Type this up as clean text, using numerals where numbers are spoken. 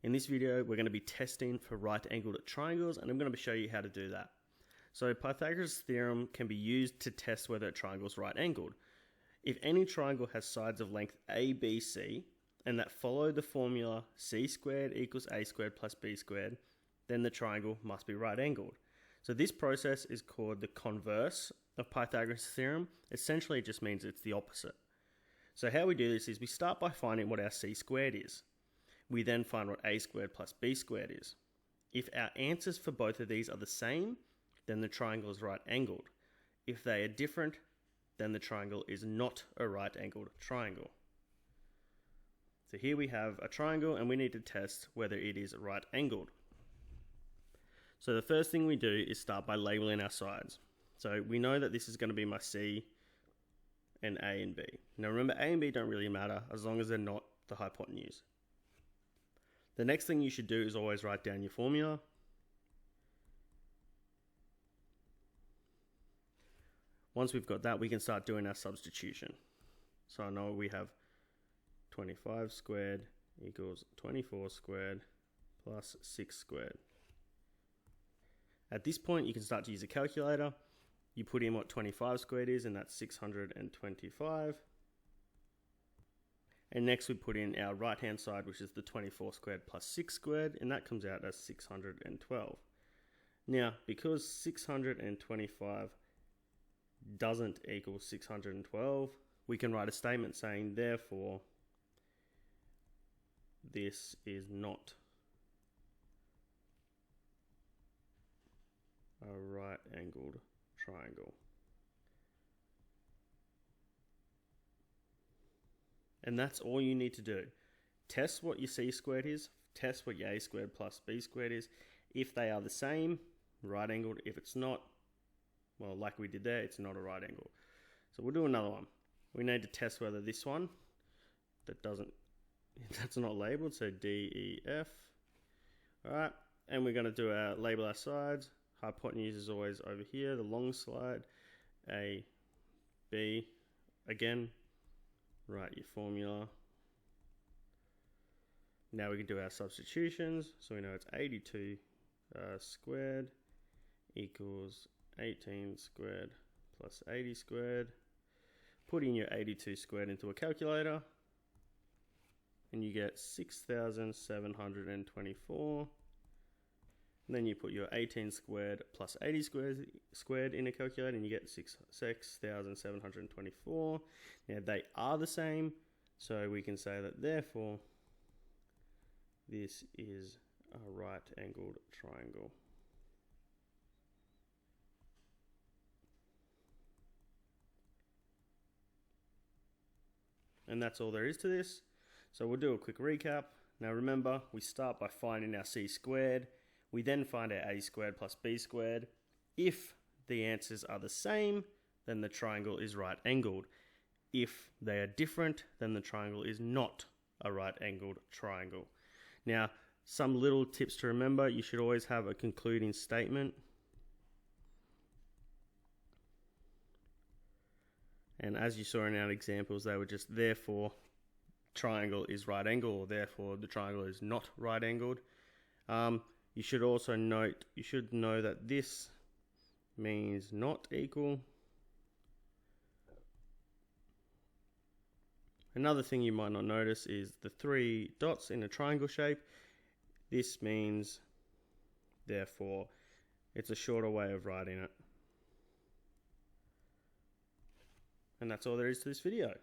In this video, we're going to be testing for right-angled triangles, and I'm going to show you how to do that. So Pythagoras' theorem can be used to test whether a triangle is right-angled. If any triangle has sides of length a, b, c, and that follow the formula c squared equals a squared plus b squared, then the triangle must be right-angled. So this process is called the converse of Pythagoras' theorem. Essentially, it just means it's the opposite. So how we do this is we start by finding what our c squared is. We then find what a squared plus b squared is. If our answers for both of these are the same, then the triangle is right-angled. If they are different, then the triangle is not a right-angled triangle. So here we have a triangle and we need to test whether it is right-angled. So the first thing we do is start by labeling our sides. So we know that this is going to be my C and A and B. Now remember, A and B don't really matter as long as they're not the hypotenuse. The next thing you should do is always write down your formula. Once we've got that, we can start doing our substitution. So I know we have 25 squared equals 24 squared plus 6 squared. At this point, you can start to use a calculator. You put in what 25 squared is, and that's 625. And next we put in our right-hand side, which is the 24 squared plus 6 squared, and that comes out as 612. Now, because 625 doesn't equal 612, we can write a statement saying, therefore, this is not a right-angled triangle. And that's all you need to do. Test what your c squared is, test what your a squared plus b squared is. If they are the same, right-angled. If it's not, well, like we did there, it's not a right angle. So we'll do another one. We need to test whether this one, that's not labeled, so D, E, F. Alright, and we're going to do our label our sides. Hypotenuse is always over here, the long side, A, B. Again, write your formula. Now we can do our substitutions. So we know it's 82 squared equals 18 squared plus 80 squared. Put in your 82 squared into a calculator and you get 6,724. And then you put your 18 squared plus 80 squared in a calculator and you get 6,724. Now they are the same, so we can say that therefore this is a right-angled triangle. And that's all there is to this. So we'll do a quick recap. Now remember, we start by finding our c squared. We then find our a squared plus b squared. If the answers are the same, then the triangle is right-angled. If they are different, then the triangle is not a right-angled triangle. Now, some little tips to remember: you should always have a concluding statement. And as you saw in our examples, they were just therefore triangle is right-angled, or therefore the triangle is not right-angled. You should also know that this means not equal. Another thing you might not notice is the 3 dots in a triangle shape. This means, therefore, it's a shorter way of writing it. And that's all there is to this video.